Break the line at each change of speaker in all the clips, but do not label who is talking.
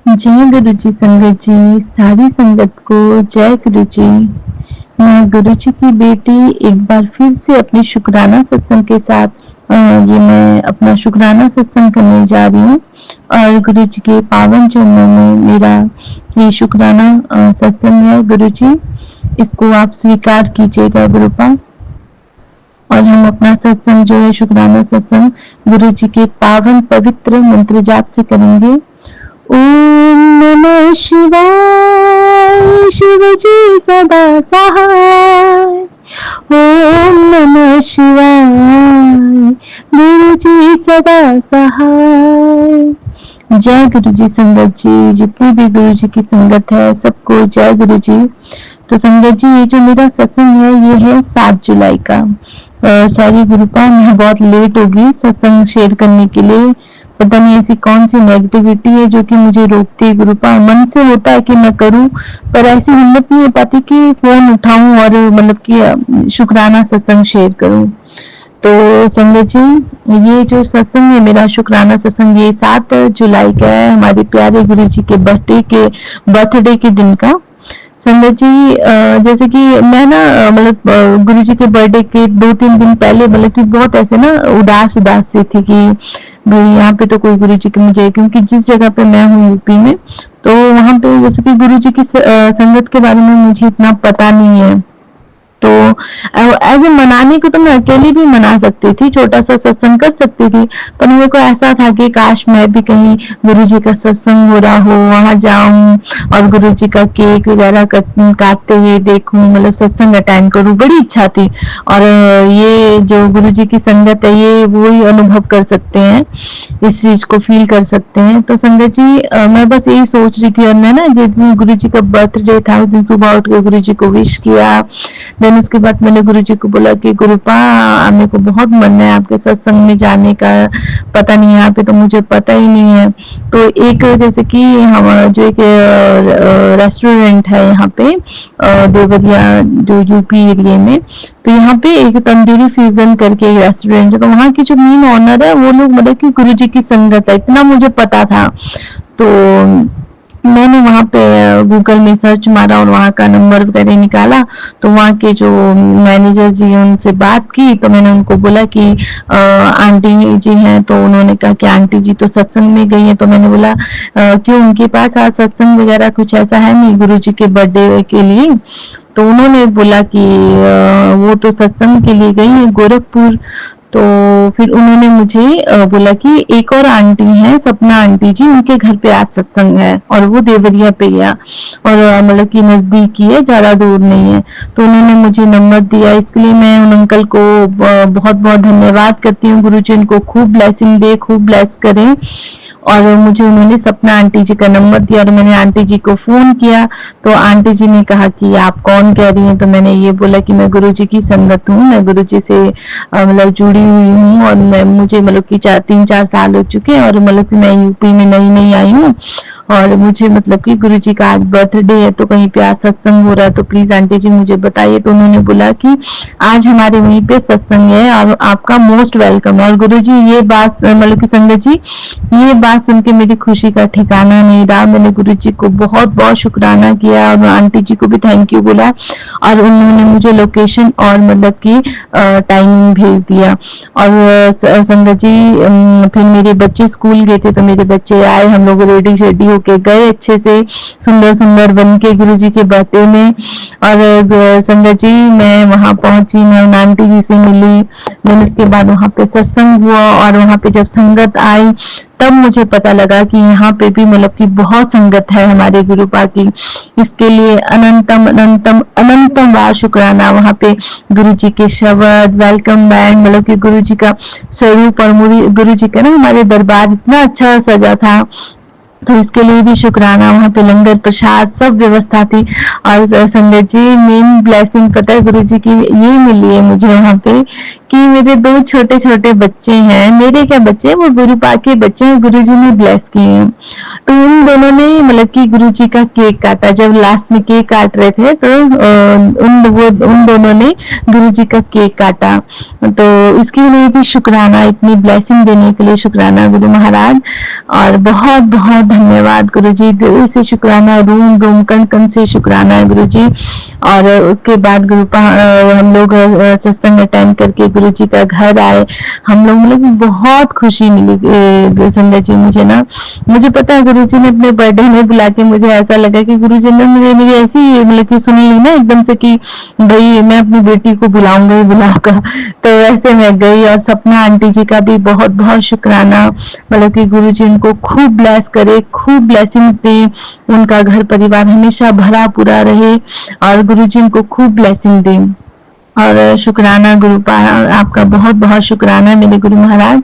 जय गुरु जी संगत जी, सारी संगत को जय गुरु जी। मैं गुरु जी की बेटी एक बार फिर से अपने शुक्राना सत्संग के साथ ये मैं अपना शुक्राना सत्संग करने जा रही हूँ और गुरु जी के पावन चरणों में मेरा ये शुक्राना सत्संग है। गुरु जी इसको आप स्वीकार कीजिएगा गुरुपा। और हम अपना सत्संग जो है शुक्राना सत्संग गुरु जी के पावन पवित्र मंत्र जाप से करेंगे। ओम नमः शिवाय, शिव जी सदा सहाय। ओम नमः शिवाय, गुरु जी सदा सहाय। जय गुरु जी संगत जी, जितनी भी गुरु जी की संगत है सबको जय गुरु जी। तो संगत जी ये जो मेरा सत्संग है ये है 7 जुलाई का। सॉरी गुरुपा, मैं बहुत लेट होगी सत्संग शेयर करने के लिए। पता नहीं ऐसी कौन सी नेगेटिविटी है जो कि मुझे रोकती है गुरुपा। मन से होता है कि मैं करूं पर ऐसी हिम्मत नहीं हो पाती कि फोन उठाऊं और मतलब कि शुक्राना सत्संग शेयर करूं। तो संगत जी ये जो सत्संग है मेरा शुक्राना सत्संग ये 7 जुलाई का है, हमारे प्यारे गुरु जी के बर्थडे के दिन का। संगत जी जैसे कि मैं ना मतलब गुरु जी के बर्थडे के 2-3 दिन पहले मतलब कि बहुत ऐसे ना उदास सी थी कि भाई यहाँ पे तो कोई गुरु जी की मुझे, क्योंकि जिस जगह पे मैं हूँ यूपी में तो वहाँ पे जैसे कि गुरु जी की संगत के बारे में मुझे इतना पता नहीं है। तो ऐसे मनाने को तो मैं अकेली भी मना सकती थी, छोटा सा सत्संग कर सकती थी, पर मेरे को ऐसा था कि काश मैं भी कहीं गुरु जी का सत्संग हो रहा हो वहां जाऊं और गुरु जी का केक वगैरह काटते हुए देखूं, मतलब सत्संग अटेंड करूं, बड़ी इच्छा थी। और ये जो गुरु जी की संगत है ये वो ही अनुभव कर सकते हैं, इस चीज को फील कर सकते हैं। तो संगत जी मैं बस यही सोच रही थी और मैं ना जिस दिन गुरु जी का बर्थडे था उस दिन सुबह उठ के गुरु जी को विश किया। देन उसके बाद मैंने गुरु जी को बोला कि गुरुपा मेरे को बहुत मन है आपके सत्संग में जाने का, पता नहीं यहाँ पे तो मुझे पता ही नहीं है। तो एक जैसे कि हमारा जो एक रेस्टोरेंट है यहाँ पे देवरिया जो यूपी एरिया में, तो यहाँ पे एक तंदूरी फ्यूजन करके एक रेस्टोरेंट है, तो वहाँ की जो मेन ऑनर है वो लोग मतलब कि गुरु जी की संगत है, इतना मुझे पता था। तो मैंने वहाँ पे गूगल में सर्च मारा और वहाँ का नंबर वगैरह निकाला, तो वहाँ के जो मैनेजर जी हैं उनसे बात की। तो मैंने उनको बोला कि आंटी जी हैं, तो उन्होंने कहा कि आंटी जी तो सत्संग में गई हैं। तो मैंने बोला क्यों उनके पास आज सत्संग वगैरह कुछ ऐसा है नहीं गुरु जी के बर्थडे के लिए? तो उन्होंने बोला कि वो तो सत्संग के लिए गई है गोरखपुर। तो फिर उन्होंने मुझे बोला कि एक और आंटी हैं सपना आंटी जी, उनके घर पे आज सत्संग है और वो देवरिया पे गया और मतलब कि नजदीक ही है, ज्यादा दूर नहीं है। तो उन्होंने मुझे नंबर दिया, इसके लिए मैं उन अंकल को बहुत बहुत धन्यवाद करती हूँ। गुरु जी उनको खूब ब्लेसिंग दे, खूब ब्लेस करें। और मुझे उन्होंने सपना आंटी जी का नंबर दिया और मैंने आंटी जी को फोन किया। तो आंटी जी ने कहा कि आप कौन कह रही हैं? तो मैंने ये बोला कि मैं गुरु जी की संगत हूँ, मैं गुरु जी से मतलब जुड़ी हुई हूँ और मैं मुझे मतलब कि 3-4 साल हो चुके हैं और मतलब कि मैं यूपी में नई आई हूँ और मुझे मतलब कि गुरु जी का आज बर्थडे है, तो कहीं पे आज सत्संग हो रहा है, तो प्लीज आंटी जी मुझे बताइए। तो उन्होंने बोला कि आज हमारे वहीं पे सत्संग है और आपका मोस्ट वेलकम। और गुरु जी ये बात मतलब कि संगत जी ये बात सुन के मेरी खुशी का ठिकाना नहीं रहा। मैंने गुरु जी को बहुत बहुत शुक्राना किया और आंटी जी को भी थैंक यू बोला और उन्होंने मुझे लोकेशन और मतलब की टाइमिंग भेज दिया। और संगत जी फिर मेरे बच्चे स्कूल गए थे, तो मेरे बच्चे आए, हम लोग रेडी शेडी होके गए अच्छे से सुंदर सुंदर बन के गुरु जी के बर्थडे में। और संगत जी मैं वहां पहुंची, मैं उन आंटी जी से मिली, मैंने उसके बाद वहां पे सत्संग हुआ और वहां पे जब संगत आई तब मुझे पता लगा कि यहाँ पे भी मतलब कि बहुत संगत है हमारे गुरुपा की। इसके लिए अनंतम अनंतम अनंतम बार शुक्राना। वहाँ पे गुरु जी के शब्द, वेलकम बैंड, मतलब कि गुरु जी का स्वरूप और गुरु जी का ना हमारे दरबार इतना अच्छा सजा था, तो इसके लिए भी शुक्राना। वहाँ पे लंगर प्रसाद सब व्यवस्था थी। और संगत जी मेन ब्लेसिंग पता है गुरु जी की ये मिली है मुझे वहाँ पे कि मेरे 2 छोटे-छोटे बच्चे हैं, मेरे क्या बच्चे, वो गुरुपा के बच्चे हैं, गुरुजी ने ब्लेस किए हैं। तो उन दोनों ने मतलब कि गुरुजी का केक काटा। जब लास्ट में केक काट रहे थे तो उन दोनों ने गुरुजी का केक काटा। तो इसके लिए भी शुक्राना, इतनी ब्लेसिंग देने के लिए शुक्राना गुरु महाराज, और बहुत बहुत धन्यवाद गुरुजी, दिल से शुक्राना, रूम रूम कण कण से शुक्राना है गुरुजी। और उसके बाद गुरुपा हम लोग सत्संग अटेंड करके गुरुजी का घर आए। हम लोग मतलब बहुत खुशी मिली संगत जी मुझे ना। मुझे पता है गुरुजी ने अपने बर्थडे में बुला के, मुझे ऐसा लगा कि गुरुजी ने मुझे मेरी ऐसी मतलब कि सुन ली ना एकदम से कि भाई मैं अपनी बेटी को बुलाऊंगा ही बुलाऊंगा। तो वैसे मैं गई, और सपना आंटी जी का भी बहुत बहुत शुक्राना, मतलब कि गुरुजी उनको खूब ब्लेस करे, खूब ब्लेसिंग्स दे, उनका घर परिवार हमेशा भरा पूरा रहे, और गुरुजी उनको खूब ब्लेसिंग दे। और शुक्राना गुरुपा, आपका बहुत बहुत शुक्राना मेरे गुरु महाराज।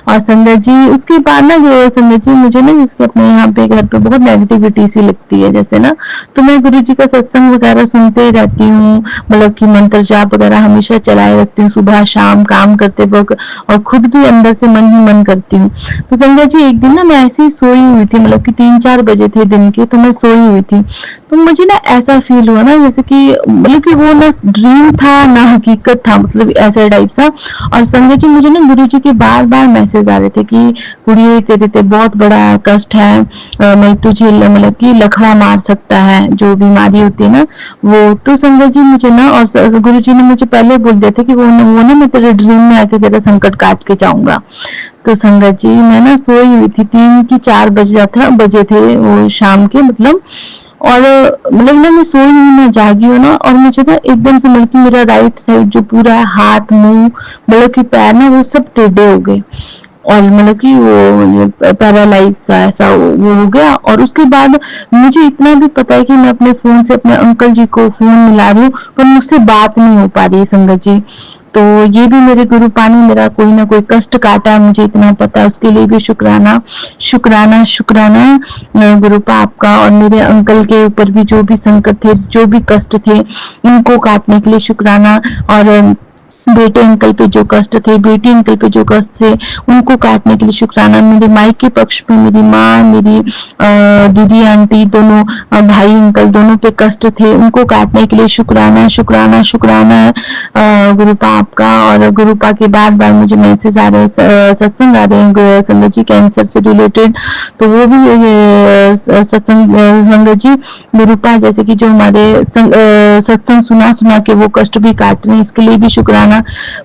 और संगत जी उसके बाद ना संगत जी मुझे ना जिसके अपने यहाँ पे घर पे बहुत नेगेटिविटी सी लगती है जैसे ना, तो मैं गुरु जी का सत्संग वगैरह सुनते ही रहती हूँ, मतलब कि मंत्र जाप वगैरह हमेशा चलाए रखती हूँ सुबह शाम काम करते वक्त, और खुद भी अंदर से मन ही मन करती हूँ। तो संगत जी एक दिन ना मैं ऐसे ही सोई हुई थी, मतलब कि 3-4 बजे थे दिन के, तो मैं सोई हुई थी, तो मुझे ना ऐसा फील हुआ ना जैसे कि मतलब कि वो ना ड्रीम था ना हकीकत था, मतलब ऐसा टाइप सा। और संगत जी मुझे ना गुरुजी के बार बार मैसेज आ रहे थे कि कुड़िए तेरे ते बहुत बड़ा कष्ट है, मैं तुझे मतलब कि लखड़ा मार सकता है, जो बीमारी होती है ना वो। तो संगत जी मुझे ना, और गुरुजी ने मुझे पहले बोल दिया था कि वो ना मैं तेरे ड्रीम में आके तेरा संकट काट के जाऊंगा। तो संगत जी मैं ना सोई हुई थी, 3 की 4 बजे थे वो शाम के, मतलब और मतलब ना मैं सोई हूँ, मैं जागी हूँ ना, और मुझे ना एकदम से मतलब कि मेरा राइट साइड जो पूरा है, हाथ मुंह मतलब कि पैर ना वो सब टेढ़े हो गए, और मतलब कि वो पैरालाइज सा ऐसा वो हो गया। और उसके बाद मुझे इतना भी पता है कि मैं अपने फोन से अपने अंकल जी को फोन मिला रही हूँ, पर मुझसे बात नहीं हो पा रही है संगत जी। तो ये भी मेरे गुरु पानी मेरा कोई ना कोई कष्ट काटा है, मुझे इतना पता है, उसके लिए भी शुक्राना शुक्राना शुक्राना गुरुपा आपका। और मेरे अंकल के ऊपर भी जो भी संकट थे, जो भी कष्ट थे, उनको काटने के लिए शुक्राना। और बेटे अंकल पे जो कष्ट थे, बेटी अंकल पे जो कष्ट थे, उनको काटने के लिए शुक्राना। मेरे मायके पक्ष पे मेरी माँ, मेरी दीदी आंटी दोनों, भाई अंकल दोनों पे कष्ट थे, उनको काटने के लिए शुक्राना शुक्राना शुक्राना गुरुपा आपका। और गुरुपा के बार बार मुझे मैसेज आ रहे हैं, सत्संग आ रहे हैं संगत जी कैंसर से रिलेटेड, तो वो भी सत्संग संगत जी गुरुपा जैसे कि जो हमारे सत्संग सुना सुना के वो कष्ट भी काट रहे हैं, इसके लिए भी शुक्राना।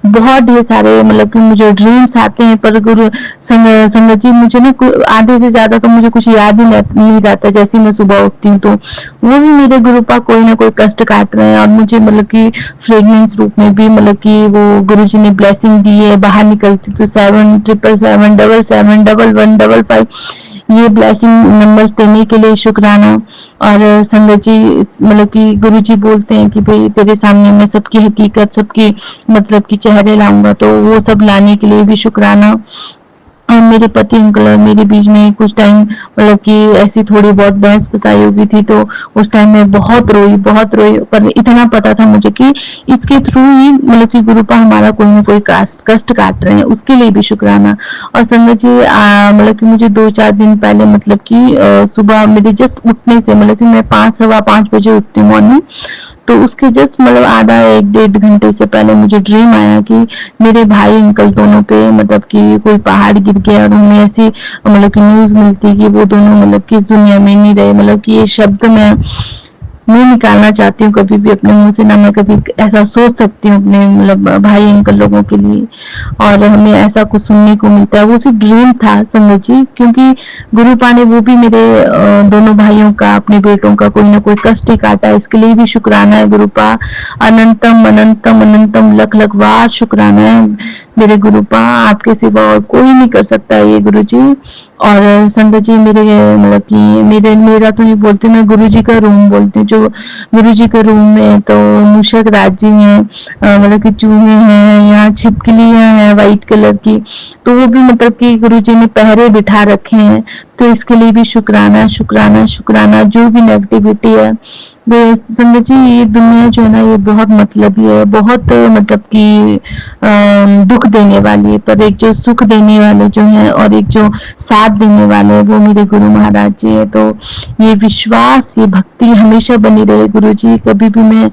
बहुत ढेर सारे मतलब कि मुझे ड्रीम्स आते हैं, पर गुरु संगत जी मुझे ना आधे से ज्यादा तो मुझे कुछ याद ही नहीं रहता, जैसे मैं सुबह उठती हूँ तो वो भी मेरे गुरुपा कोई ना कोई कष्ट काट रहे हैं। और मुझे मतलब कि फ्रेगनेंस रूप में भी मतलब कि वो गुरुजी ने ब्लेसिंग दी है, बाहर निकलती तो 777771155 ये ब्लेसिंग नंबर्स देने के लिए शुक्राना। और संगत जी मतलब कि गुरुजी बोलते हैं कि भाई तेरे सामने मैं सबकी हकीकत, सबकी मतलब कि चेहरे लाऊंगा, तो वो सब लाने के लिए भी शुक्राना। मेरे पति अंकल और मेरे बीच में कुछ टाइम मतलब कि ऐसी थोड़ी बहुत बहस फसाई होगी थी, तो उस टाइम में बहुत रोई, पर इतना पता था मुझे कि इसके थ्रू ही मतलब कि गुरुपा हमारा कोई ना कोई कष्ट काट रहे हैं, उसके लिए भी शुक्राना। और संगत जी मतलब कि मुझे 2-4 दिन पहले मतलब कि सुबह मेरे जस्ट उठने से, मतलब कि मैं 5-5:15 बजे उठती हूँ मॉर्निंग, तो उसके जस्ट मतलब आधा 1-1.5 घंटे से पहले मुझे ड्रीम आया कि मेरे भाई अंकल दोनों पे मतलब कि कोई पहाड़ गिर गया, और हमें ऐसी मतलब कि न्यूज मिलती कि वो दोनों मतलब कि इस दुनिया में नहीं रहे। मतलब कि ये शब्द मैं नहीं निकालना चाहती हूँ कभी भी अपने मुंह से, ना मैं कभी ऐसा सोच सकती हूँ अपने मतलब भाई अंकल लोगों के लिए, और हमें ऐसा कुछ सुनने को मिलता है। वो सिर्फ ड्रीम था संगत जी, क्योंकि गुरुपा ने वो भी मेरे दोनों भाइयों का, अपने बेटों का कोई ना कोई कष्ट ही काटा, इसके लिए भी शुक्राना है गुरुपा। अनंतम अनंतम अनंतम लख लख बार शुक्राना है मेरे गुरुपा, आपके सिवा और कोई नहीं कर सकता ये गुरुजी। और संगत जी मेरे मतलब कि मेरा तो नहीं बोलती, मैं गुरुजी का रूम बोलती हूँ। जो गुरुजी के रूम में तो मूषक राज जी हैं, मतलब कि चूहे हैं, यहाँ छिपकलियां हैं व्हाइट कलर की, तो वो भी मतलब कि गुरुजी ने पहरे बिठा रखे हैं, तो इसके लिए भी शुक्राना शुक्राना शुक्राना। जो भी नेगेटिविटी है संगत जी ये दुनिया जो है ना ये बहुत मतलबी है, बहुत मतलब कि दुख देने वाली है, पर एक जो सुख देने वाले जो है और एक जो साथ देने वाले है वो मेरे गुरु महाराज जी है। तो ये विश्वास, ये भक्ति हमेशा बनी रहे गुरु जी। कभी भी मैं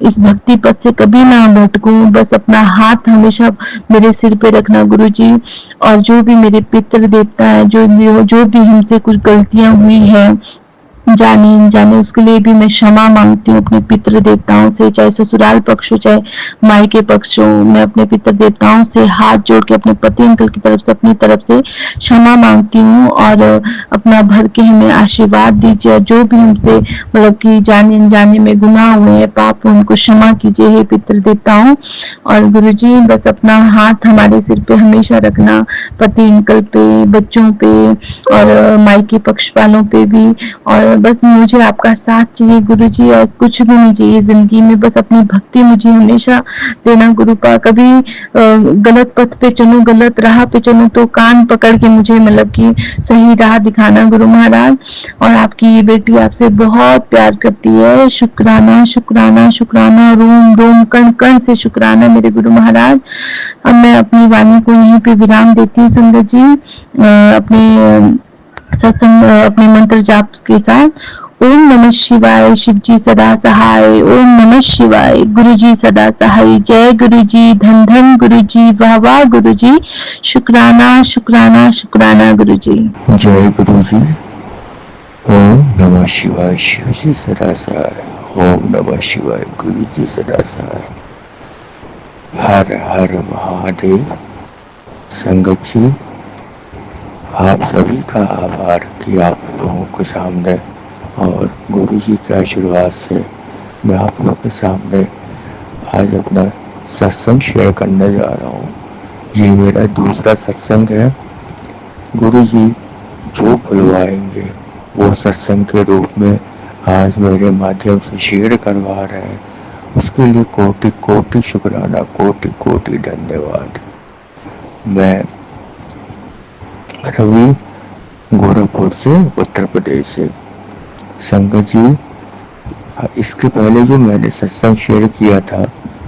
इस भक्ति पथ से कभी ना भटकूं, बस अपना हाथ हमेशा मेरे सिर पे रखना गुरु जी। और जो भी मेरे पितृ देवता है, जो भी हमसे कुछ गलतियां हुई है जाने अनजाने, उसके लिए भी मैं क्षमा मांगती हूँ अपने पितृ देवताओं से, चाहे ससुराल पक्ष हो चाहे मायके पक्ष हो। मैं अपने पितृ देवताओं से हाथ जोड़ के अपने पति अंकल की तरफ से, अपनी तरफ से क्षमा मांगती हूँ और अपना भर के हमें आशीर्वाद दीजिए। और जो भी हमसे मतलब कि जाने अनजाने में गुनाह हुए हैं, पाप हुए, उनको क्षमा कीजिए हे पितृ देवताओं। और गुरु जी बस अपना हाथ हमारे सिर पे हमेशा रखना, पति अंकल पे, बच्चों पे और मायके पक्ष वालों पे भी। और बस मुझे आपका साथ चाहिए गुरु जी, और कुछ भी नहीं चाहिए जिंदगी में, बस अपनी भक्ति मुझे हमेशा देना गुरु पा। कभी गलत पथ पे चलूं, गलत राह पे चलूं तो कान पकड़ के मुझे मतलब कि सही राह दिखाना गुरु महाराज। और आपकी ये बेटी आपसे बहुत प्यार करती है। शुक्राना शुक्राना शुक्राना, रोम रोम कण कण से शुक्राना मेरे गुरु महाराज। अब मैं अपनी वाणी को यहीं पे विराम देती हूँ संगत जी, अपने सत्संग अपने मंत्र जाप के साथ। ओम नमः शिवाय, शिव जी सदा सहाय। ओम नमः शिवाय, गुरु जी सदा सहाय। जय गुरु जी, धन धन गुरु जी, वाह वाह गुरु जी, शुक्राना शुक्राना शुक्राना गुरु जी।
जय गुरु जी। ओम नमः शिवाय, शिव जी सदा सहाय। ओम नमः शिवाय, गुरु जी सदा सहाय। हर हर महादेव। संगत जी, आप सभी का आभार कि आप लोगों के सामने और गुरु जी के आशीर्वाद से मैं आप लोगों के सामने आज अपना सत्संग शेयर करने जा रहा हूँ। ये मेरा दूसरा सत्संग है। गुरु जी जो बुलवाएंगे वो सत्संग के रूप में आज मेरे माध्यम से शेयर करवा रहे हैं, उसके लिए कोटि कोटि शुक्राना, कोटि कोटि धन्यवाद। मैं रवि, गोरखपुर से, उत्तर प्रदेश से। संगत जी, इसके पहले जो मैंने सत्संग शेयर किया था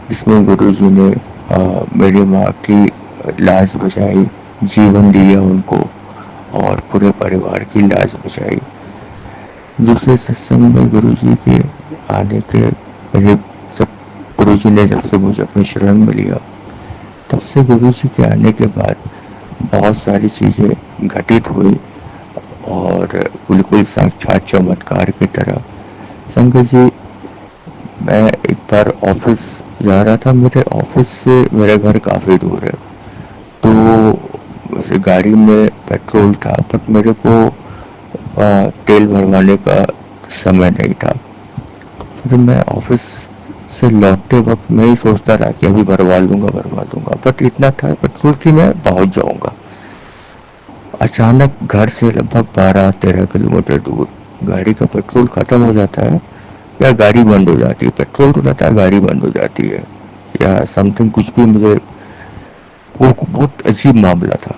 जिसमें गुरु जी ने मेरी माँ की लाज बचाई, जीवन दिया उनको और पूरे परिवार की लाज बचाई। दूसरे सत्संग में गुरु जी के आने के मेरे सब गुरु जी ने जब से मुझे अपने शरण में लिया, तब से गुरु जी के आने के बाद बहुत सारी चीज़ें घटित हुई और बिल्कुल साक्षात चमत्कार की तरह। संगत जी, मैं एक बार ऑफिस जा रहा था। मेरे ऑफिस से मेरा घर काफ़ी दूर है, तो वैसे गाड़ी में पेट्रोल था पर मेरे को तेल भरवाने का समय नहीं था। तो फिर मैं ऑफिस से लौटते वक्त मैं ही सोचता रहा कि अभी भरवा लूँगा, बट इतना था पेट्रोल कि मैं पहुँच जाऊँगा। अचानक घर से लगभग 12-13 किलोमीटर दूर गाड़ी का पेट्रोल खत्म हो जाता है या गाड़ी बंद हो जाती है। पेट्रोल तो रहता है, गाड़ी बंद हो जाती है या समथिंग कुछ भी। मुझे वो बहुत अजीब मामला था,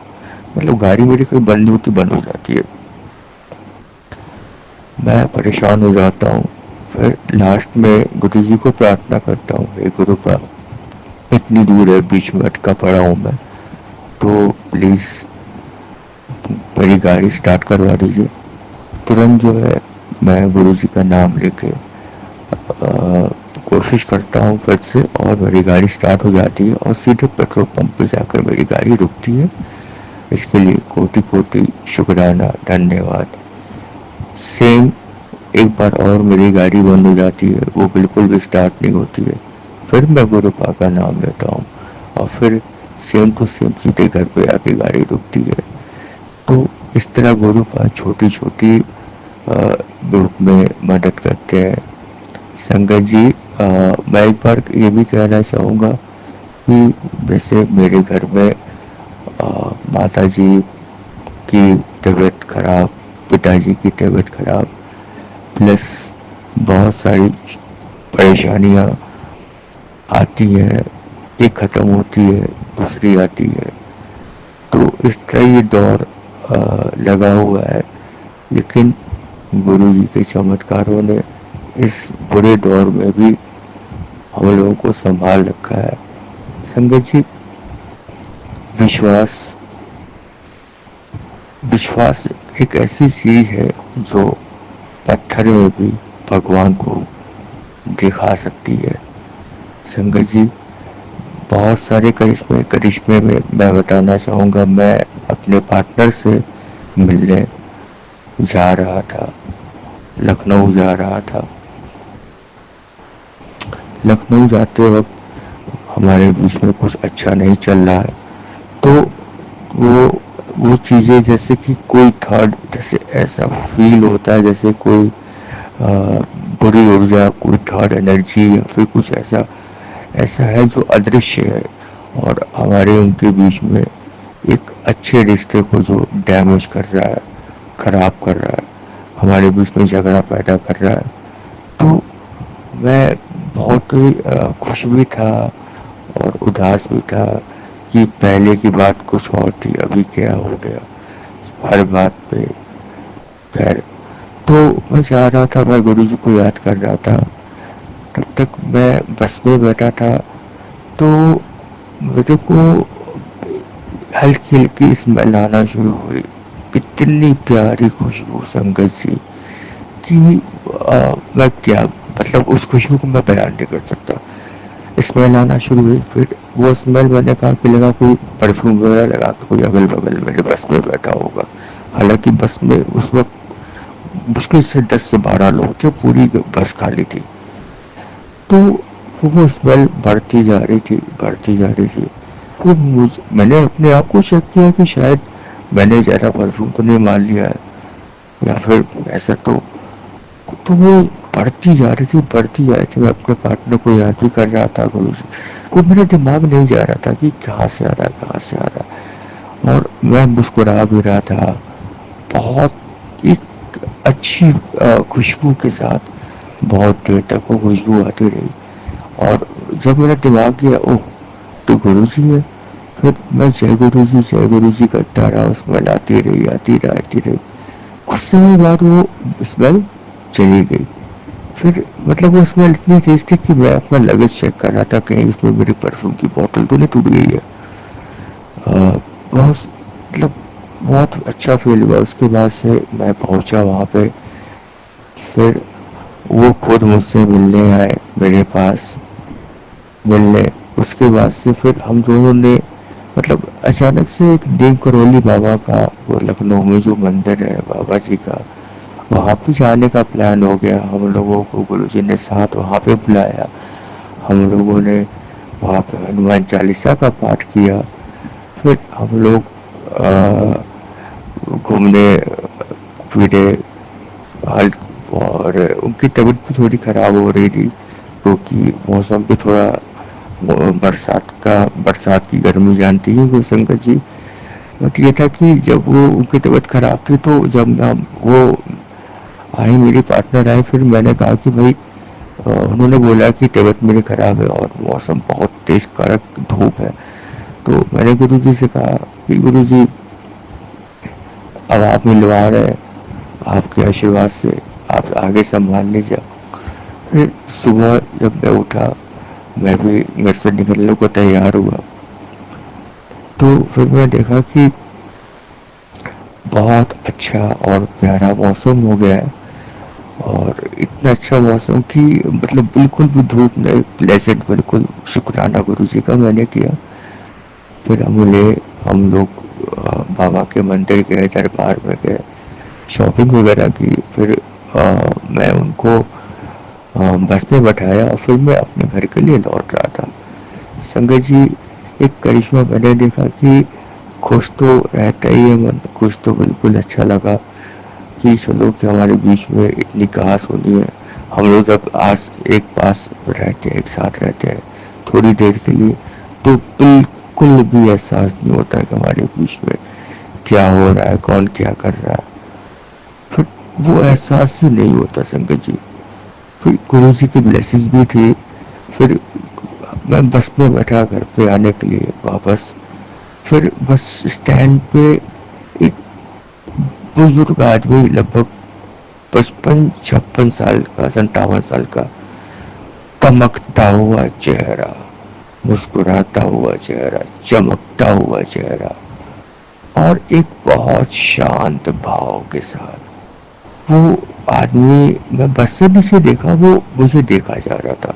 मतलब गाड़ी मेरी कोई बंद नहीं होती, बंद हो जाती है। मैं परेशान हो जाता हूँ। फिर लास्ट में गुरु जी को प्रार्थना करता हूँ, हे गुरु का, इतनी दूर है, बीच में अटका पड़ा हूँ मैं, तो प्लीज़ मेरी गाड़ी स्टार्ट करवा दीजिए। तुरंत जो है मैं गुरु जी का नाम लेके कोशिश करता हूँ फिर से, और मेरी गाड़ी स्टार्ट हो जाती है और सीधे पेट्रोल पंप पे जाकर मेरी गाड़ी रुकती है। इसके लिए कोटि कोटि शुक्राना, धन्यवाद। सेम एक बार और मेरी गाड़ी बंद हो जाती है, वो बिल्कुल भी स्टार्ट नहीं होती है। फिर मैं गुरु पा का नाम लेता हूँ और फिर सेम टू सेम सीधे घर पे आके गाड़ी रुकती है। तो इस तरह गुरु पा छोटी छोटी रूप में मदद करते हैं। संगत जी, मैं एक बार ये भी कहना चाहूँगा कि जैसे मेरे घर में माता जी की तबीयत खराब, पिताजी की तबीयत खराब, प्लस बहुत सारी परेशानियाँ आती हैं, एक ख़त्म होती है दूसरी आती है, तो इस तरह ये दौर लगा हुआ है। लेकिन गुरु जी के चमत्कारों ने इस बुरे दौर में भी हम लोगों को संभाल रखा है। संगत जी, विश्वास एक ऐसी चीज है जो पत्थर में भी भगवान को दिखा सकती है। संगत जी, बहुत सारे करिश्मे में मैं बताना चाहूँगा, मैं अपने पार्टनर से मिलने जा रहा था, लखनऊ जा रहा था। लखनऊ जाते वक्त हमारे बीच में कुछ अच्छा नहीं चल रहा है, तो वो चीज़ें जैसे कि कोई थर्ड, जैसे ऐसा फील होता है जैसे कोई बुरी ऊर्जा, कोई थर्ड एनर्जी या फिर कुछ ऐसा है जो अदृश्य है और हमारे उनके बीच में एक अच्छे रिश्ते को जो डैमेज कर रहा है, खराब कर रहा है, हमारे बीच में झगड़ा पैदा कर रहा है। तो मैं बहुत ही खुश भी था और उदास भी था कि पहले की बात कुछ और थी, अभी क्या हो गया हर बात पे। खैर, तो मैं जा रहा था, मैं गुरुजी को याद कर रहा था। तब तक मैं बस में बैठा था, तो मेरे को हल्की हल्की स्मेल आना शुरू हुई। इतनी प्यारी खुशबू संगत जी कि मैं क्या, मतलब उस खुशबू को मैं बयान नहीं कर सकता। स्मेल आना शुरू हुई, फिर वो स्मेल मैंने कहा कि लगा कोई परफ्यूम वगैरह लगा के कोई अगल बगल मेरे बस में बैठा होगा। हालांकि बस में उस वक्त मुश्किल से 10 से 12 लोग थे, पूरी बस खाली थी। तो वो स्मेल बढ़ती जा रही थी। तो मैंने अपने आप को चेक किया कि शायद मैंने ज़्यादा परफ्यूम तो नहीं मान लिया है या फिर ऐसा। तो वो बढ़ती जा रही थी। मैं अपने पार्टनर को याद भी कर रहा था, गुरुजी वो मेरे दिमाग नहीं जा रहा था कि कहाँ से आ रहा है। और मैं मुस्कुरा भी रहा था, बहुत एक अच्छी खुशबू के साथ। बहुत देर तक वो खुशबू आती रही और जब मेरा दिमाग गया, ओह तो गुरुजी है, फिर मैं जय गुरुजी करता रहा, स्मेल आती रही। कुछ समय बाद वो स्मेल चली गई। फिर मतलब वो स्मेल इतनी तेज थी कि मैं अपना लगेज चेक कर रहा था कहीं उसमें मेरी परफ्यूम की बोतल तो नहीं टूट गई है। बहुत मतलब बहुत अच्छा फील हुआ। उसके बाद से मैं पहुंचा वहाँ पे, फिर वो खुद मुझसे मिलने आए मेरे पास, उसके बाद से फिर हम दोनों ने मतलब अचानक से एक देव करौली बाबा का, वो लखनऊ में जो मंदिर है बाबा जी का, वहाँ पे जाने का प्लान हो गया। हम लोगों को गुरुजी ने साथ वहाँ पे बुलाया। हम लोगों ने वहाँ पे हनुमान चालीसा का पाठ किया। फिर हम लोग घूमने फिरे। और उनकी तबीयत भी थोड़ी खराब हो रही थी क्योंकि मौसम भी थोड़ा बरसात की गर्मी जानती है वो संगत जी। बट ये था कि जब वो उनकी तबीयत खराब थी, तो जब वो आई, मेरी पार्टनर आई, फिर मैंने कहा कि भाई उन्होंने बोला कि तबीयत मेरी खराब है और मौसम बहुत तेज कड़क धूप है। तो मैंने गुरुजी से कहा कि गुरुजी अब आप मिलवा रहे हैं, आपके आशीर्वाद से आप आगे संभाल लीजिए। फिर सुबह जब मैं उठा, मैं भी घर से निकलने को तैयार हुआ, तो फिर मैं देखा कि बहुत अच्छा और प्यारा मौसम हो गया है। और इतना अच्छा मौसम कि मतलब बिल्कुल भी धूप नहीं, प्लेजेंट बिल्कुल। शुक्राना गुरुजी का मैंने किया। फिर हम लोग बाबा के मंदिर गए, दरबार में गए, शॉपिंग वगैरह की। फिर मैं उनको बस में बैठाया और फिर मैं अपने घर के लिए लौट रहा था। संगत जी, एक करिश्मा मैंने देखा कि खुश तो रहता ही है मन, खुश तो बिल्कुल अच्छा लगा कि चलो कि हमारे बीच में इतनी खास होनी है। हम लोग जब आज एक पास रहते हैं, एक साथ रहते हैं थोड़ी देर के लिए, तो बिल्कुल भी एहसास नहीं होता है कि हमारे बीच में क्या हो रहा है, कौन क्या कर रहा है। फिर वो एहसास ही नहीं होता संगत जी। फिर गुरु जी की ब्लेसिंग्स भी थी। फिर मैं बस में बैठा घर पे आने के लिए वापस। फिर बस स्टैंड पे एक बुजुर्ग आदमी, लगभग 55-56 साल का, 57 साल का, तमकता हुआ चेहरा, मुस्कुराता हुआ चेहरा, चमकता हुआ चेहरा और एक बहुत शांत भाव के साथ वो आदमी, मैं बस से पीछे देखा, वो मुझे देखा जा रहा था।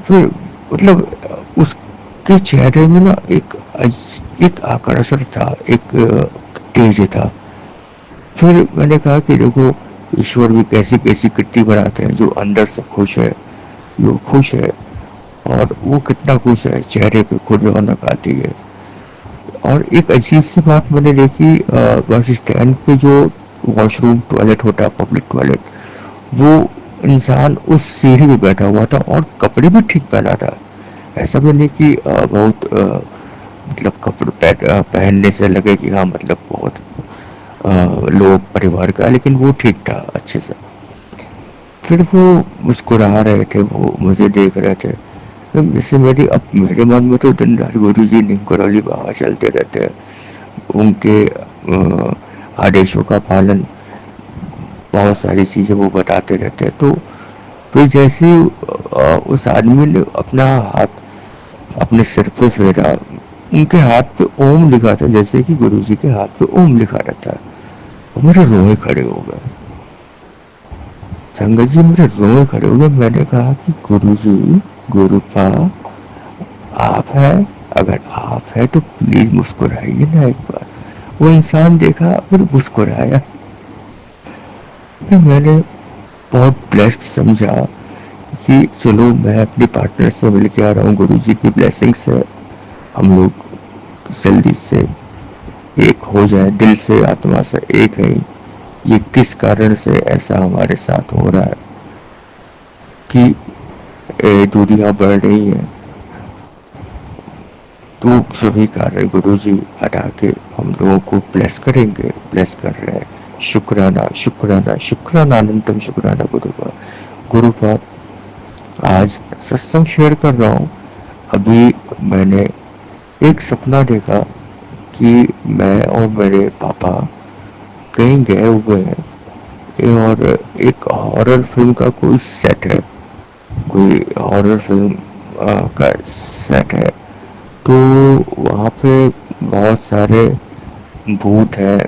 फिर मतलब उसके चेहरे में ना एक आकर्षण था, एक तेज था। फिर मैंने कहा कि देखो, ईश्वर भी कैसी कैसी कृति बनाते हैं, जो अंदर से खुश है, जो खुश है, और वो कितना खुश है, चेहरे पे खुद रौनक आती है। और एक अजीब सी बात मैंने देखी, बस स्टैंड पे जो वॉशरूम टॉयलेट होता है, पब्लिक टॉयलेट, वो इंसान उस सीढ़ी पे बैठा हुआ था और कपड़े भी ठीक पहना था। ऐसा भी नहीं कि बहुत मतलब कपड़े पहनने से लगे कि हाँ मतलब बहुत लोग परिवार का, लेकिन वो ठीक था अच्छे से। फिर वो मुस्कुरा रहे थे, वो मुझे देख रहे थे। जैसे अब मेरे मन में तो दिन रात गुरु जी नीम करौली बाबा चलते रहते हैं, उनके आदेशों का पालन, बहुत सारी चीजें वो बताते रहते हैं। तो फिर जैसे उस आदमी ने अपना हाथ अपने सिर पे फेरा, उनके हाथ पे ओम लिखा था, जैसे कि गुरु जी के हाथ पे ओम लिखा रहता है, और मेरे रोए खड़े हो गए। संगत जी, मेरे रोए खड़े हो गए। मैंने कहा कि गुरु जी, गुरुपा, आप है, अगर आप है तो प्लीज मुस्कुराइए ना एक बार। वो इंसान देखा, फिर मुस्कुराया। फिर मैंने बहुत ब्लेस्ड समझा कि चलो मैं अपने पार्टनर से मिल के आ रहा हूँ, गुरु जी की ब्लेसिंग से हम लोग जल्दी से एक हो जाए, दिल से आत्मा से एक है। ये किस कारण से ऐसा हमारे साथ हो रहा है कि दूरियां बढ़ रही हैं, तो सभी कार्य गुरु जी हटा के हम लोगों को ब्लेस करेंगे, ब्लेस कर रहे हैं। शुक्राना शुक्राना शुक्राना, अनंतम शुक्राना गुरु पर। आज सत्संग शेयर कर रहा हूँ। अभी मैंने एक सपना देखा कि मैं और मेरे पापा कहीं गए हुए हैं, और एक हॉरर फिल्म का कोई सेट है, कोई हॉरर फिल्म का सेट है। तो वहाँ पे बहुत सारे भूत है।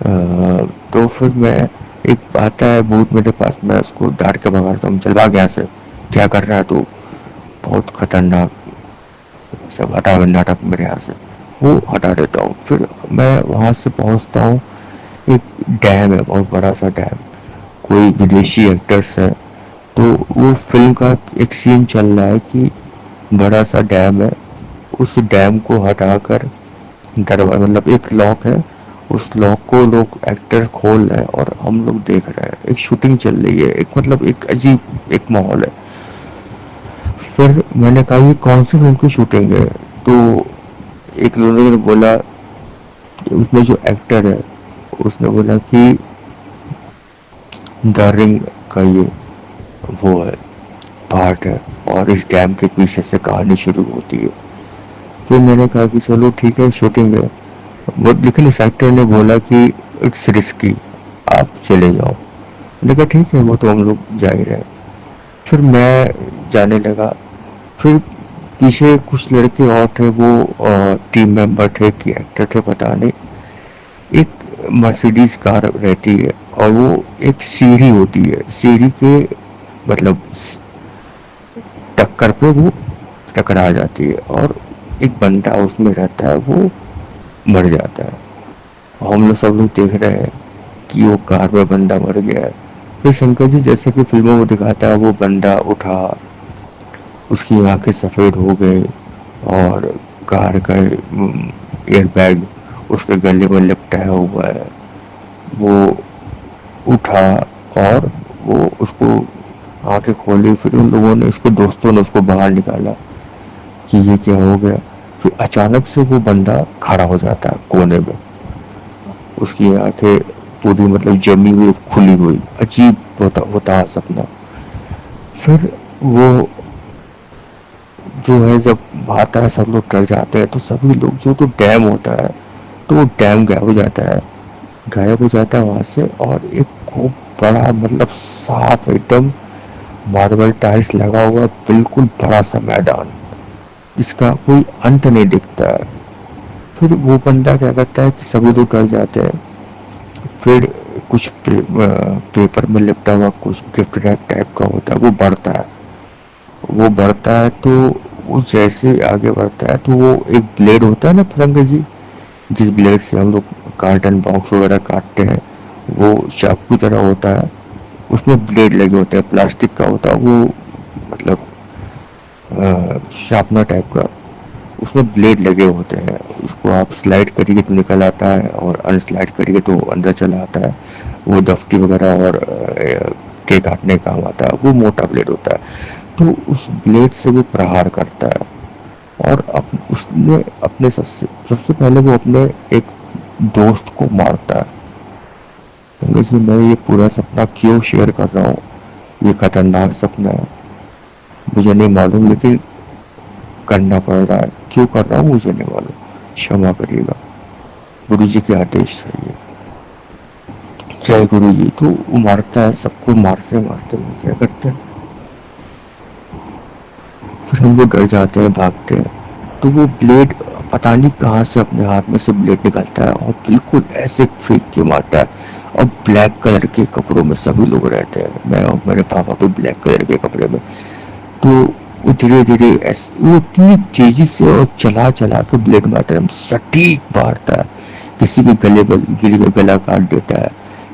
तो फिर मैं, एक आता है भूत मेरे पास, मैं उसको डांट के भगाता हूँ, चल भाग यहाँ से, क्या कर रहा है तू, बहुत खतरनाक, सब हटा नाटक मेरे यहाँ से। वो हटा देता हूँ। फिर मैं वहाँ से पहुँचता हूँ, एक डैम है, बहुत बड़ा सा डैम, कोई विदेशी एक्टर्स है। तो वो फिल्म का एक सीन चल रहा है कि बड़ा सा डैम है, उस डैम को हटाकर दरवाजा, मतलब एक लॉक है, उस लॉक को लोग एक्टर खोल रहे हैं और हम लोग देख रहे हैं, एक शूटिंग चल रही है, एक मतलब एक अजीब एक माहौल है। फिर मैंने कहा ये कौन सी फिल्म की शूटिंग है? तो एक लोगों ने बोला, उसमें जो एक्टर है उसने बोला कि द रिंग का ये वो है, पार्ट है, और इस डैम के पीछे से कहानी शुरू होती है। फिर मैंने कहा कि चलो ठीक है, शूटिंग है वो, लेकिन इस एक्टर ने बोला कि इट्स रिस्की, आप चले जाओ। मैंने कहा ठीक है, वो तो हम लोग जा ही रहे। फिर मैं जाने लगा। फिर पीछे कुछ लड़के और थे, वो टीम मेंबर थे कि एक्टर थे पता नहीं। एक मर्सिडीज कार रहती है, और वो एक सीढ़ी होती है, सीढ़ी के मतलब टक्कर पे वो टकरा जाती है, और एक बंदा उसमें रहता है, वो मर जाता है। और हम लोग सब लोग देख रहे हैं कि वो कार में बंदा मर गया है। फिर शंकर जी, जैसे कि फिल्मों में दिखाता है, वो बंदा उठा, उसकी आंखें सफ़ेद हो गई, और कार का एयर बैग उसके गले में लपटाया हुआ है। वो उठा, और वो उसको आंखें खोली। फिर उन लोगों ने, उसके दोस्तों ने उसको बाहर निकाला कि ये क्या हो गया। फिर अचानक से वो बंदा खड़ा हो जाता है कोने में, उसकी आंखें पूरी मतलब जमी हुई, खुली हुई, अजीब होता सपना। फिर वो जो है, जब आता है सब लोग डर जाते हैं, तो सभी लोग, जो तो डैम होता है, तो वो डैम गायब हो जाता है, गायब हो जाता है वहां से। और एक खूब बड़ा, मतलब साफ एकदम मार्बल टाइल्स लगा हुआ, बिल्कुल बड़ा सा मैदान जिसका कोई अंत नहीं दिखता है। फिर वो बंदा क्या करता है कि सभी लोग डर जाते हैं। फिर कुछ पेपर में लिपटा हुआ कुछ गिफ्ट रैप टाइप का होता है, वो बढ़ता है तो वो जैसे आगे बढ़ता है तो वो एक ब्लेड होता है ना पतंग जी, जिस ब्लेड से हम लोग कार्टन बॉक्स वगैरह काटते हैं, वो चाकू तरह होता है, उसमें ब्लेड लगे होते हैं, प्लास्टिक का होता है वो, मतलब शार्पनर टाइप का, उसमें ब्लेड लगे होते हैं। उसको आप स्लाइड करिए तो निकल आता है और अनस्लाइड करिए तो अंदर चला आता है। वो दफ्ती वगैरह और केक काटने का काम आता है। वो मोटा ब्लेड होता है, तो उस ब्लेड से वो प्रहार करता है। और उसने अपने सबसे सबसे पहले वो अपने एक दोस्त को मारता है। कि मैं ये पूरा सपना क्यों शेयर कर रहा हूँ, ये खतरनाक सपना है, मुझे नहीं मालूम, लेकिन करना पड़ रहा है। क्यों कर रहा हूँ मुझे नहीं मालूम, क्षमा करिएगा, गुरु जी के आदेश है ये, जय गुरु जी। तो वो मारता है, सबको मारते मारते वो क्या करते हैं, फिर हम लोग डर जाते हैं, भागते हैं। तो वो ब्लेड पता नहीं कहाँ से अपने हाथ में से ब्लेड निकलता है और बिल्कुल ऐसे फेंक के मारता है। और ब्लैक कलर के कपड़ों में सभी लोग रहते हैं, मैं और मेरे पापा भी ब्लैक कलर के कपड़े में। तो वो धीरे धीरे ऐसे वो इतनी तेजी से और चला चला के ब्लेड मारता है, सटीक मारता है। किसी के गला काट देता है,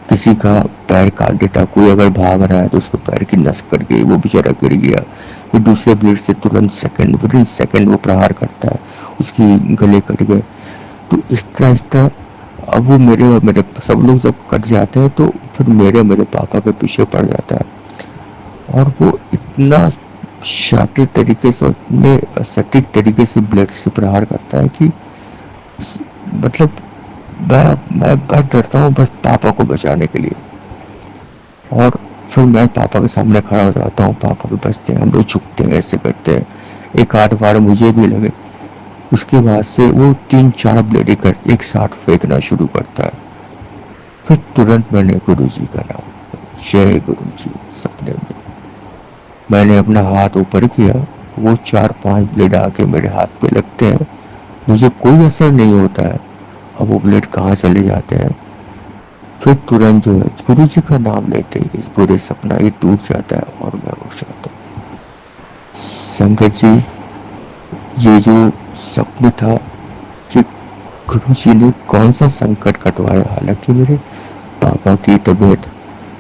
किसी का पैर काट देता है। कोई अगर भाग रहा है तो उसके पैर की नस कट गई, वो बेचारा गिर गया। फिर दूसरे ब्लेड से तुरंत विद इन सेकेंड वो प्रहार करता है, उसकी गले कट गए। तो इस तरह अब वो मेरे और मेरे सब लोग जब कट जाते हैं तो फिर मेरे पापा के पीछे पड़ जाता है। और वो इतना शातिर तरीके से, इतने सटीक तरीके से ब्लेड से प्रहार करता है कि मतलब मैं बस डरता हूँ बस पापा को बचाने के लिए। और फिर मैं पापा के सामने खड़ा हो जाता हूँ, पापा भी बचते हैं, हम लोग झुकते हैं, ऐसे करते हैं, एक आध बार मुझे भी लगे। उसके बाद से वो 3-4 ब्लेड एक साथ फेंकना शुरू करता है। फिर तुरंत मैंने गुरु जी का नाम, जय गुरु जी, सपने में मैंने अपना हाथ ऊपर किया, वो 4-5 ब्लेड आके मेरे हाथ पे लगते हैं, मुझे कोई असर नहीं होता है। अब वो ब्लेड कहाँ चले जाते हैं। फिर तुरंत जो है गुरु जी का नाम लेते ही इस बुरे सपना ये टूट जाता है और मैं उठ जाता हूँ। संगत जी, ये जो सपना था कि गुरु जी ने कौन सा संकट कटवाया, हालांकि मेरे पापा की तबीयत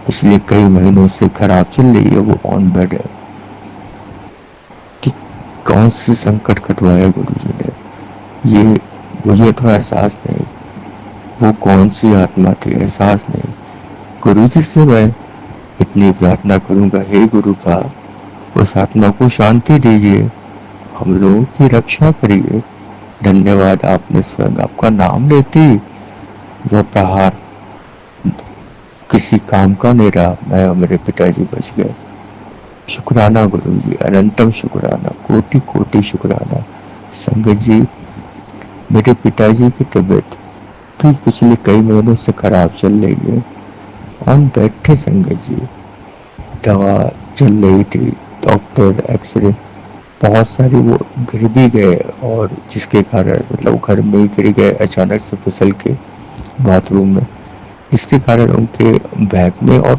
पिछले कई महीनों से खराब चल रही है, वो ऑन बेड है, कि कौन से संकट कटवाया गुरु जी ने, ये मुझे तो एहसास नहीं। वो कौन सी आत्मा थी, एहसास नहीं। गुरु जी से मैं इतनी प्रार्थना करूंगा, हे गुरु का उस आत्मा को शांति दीजिए, हम लोगों की रक्षा करिए। धन्यवाद, आपने स्वयं आपका नाम लेते ही वह प्रहार किसी काम का नहीं रहा, मैं और मेरे पिताजी बच गए। शुक्राना गुरु जी, अनंतम शुक्राना, कोटि कोटि शुक्राना। संगत जी, मेरे पिताजी की तबीयत तो पिछले कई महीनों से खराब चल रही है। हम बैठे संगत जी, दवा चल रही थी, डॉक्टर एक्सरे बहुत सारी, वो गिर भी गए और जिसके कारण मतलब घर में ही गिर गए अचानक से फिसल के बाथरूम में, जिसके कारण उनके बैक में और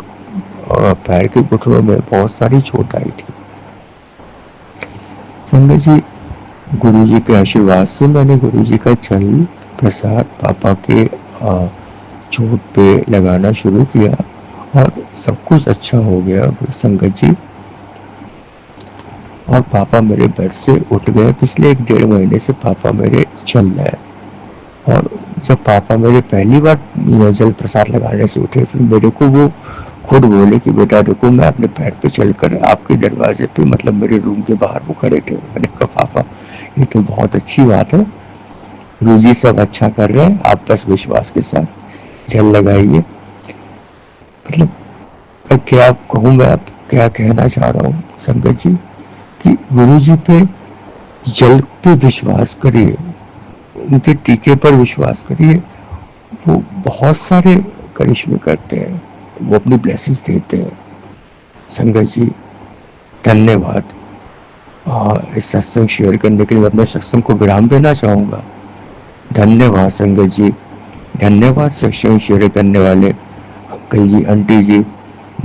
पैर के घुटनों में बहुत सारी चोट आई थी। संगत जी, गुरु जी के आशीर्वाद से मैंने गुरु जी का जल प्रसाद पापा के चोट पे लगाना शुरू किया और सब कुछ अच्छा हो गया संगत जी। और पापा मेरे बेड से उठ गए, पिछले 1-1.5 महीने से पापा मेरे चल रहे हैं। और जब पापा मेरे पहली बार जल प्रसाद लगाने से उठे, फिर मेरे को वो खुद बोले कि बेटा देखो, मैं अपने पैर पे चलकर आपके दरवाजे पे, मतलब मेरे रूम के बाहर वो खड़े थे। मैंने कहा पापा ये तो बहुत अच्छी बात है, गुरु जी सब अच्छा कर रहे हैं, आप बस विश्वास के साथ जल लगाइए। मतलब क्या कहूँ, मैं अब क्या कहना चाह रहा हूँ संगत जी, कि गुरु जी पे जल पे विश्वास करिए, उनके टीके पर विश्वास करिए, वो बहुत सारे करिश्मे करते हैं। वो अपनी ब्लेसिंग्स देते हैं। संगत जी धन्यवाद। इस सत्संग शेयर करने के लिए मैं अपने सत्संग को विराम देना चाहूँगा। धन्यवाद संगत जी, धन्यवाद सत्संग शेयर करने वाले अंकल जी, आंटी जी।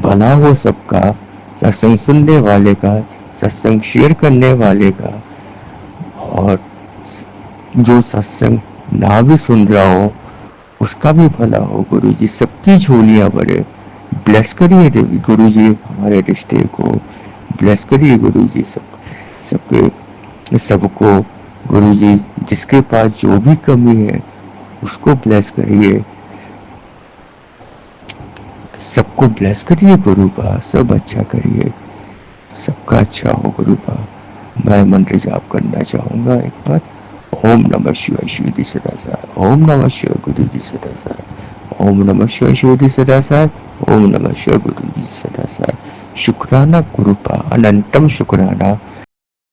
भला हो सबका, सत्संग सुनने वाले का, सत्संग शेयर करने वाले का, और जो सत्संग ना भी सुन रहा हो उसका भी भला हो। गुरु जी सबकी झोलियां भरे। ब्लेस करिए देवी गुरु जी, हमारे रिश्ते को ब्लेस करिए गुरु जी, सबको गुरु जी, जिसके पास जो भी कमी है उसको ब्लेस करिए, सबको ब्लेस करिए गुरु का, सब अच्छा करिए, सबका अच्छा हो गुरु का। मैं मंत्र जाप करना चाहूंगा एक बार। ओम नमः शिवाय शिवदी सदा सार, ओम नमः शिवाय गुरु जी सदा सार, ओम नमः शिवाय शिवदी सदा सार, ओम नमः शिवाय गुरु जी सदा सार। शुक्राना गुरु का, अनंतम शुक्राना।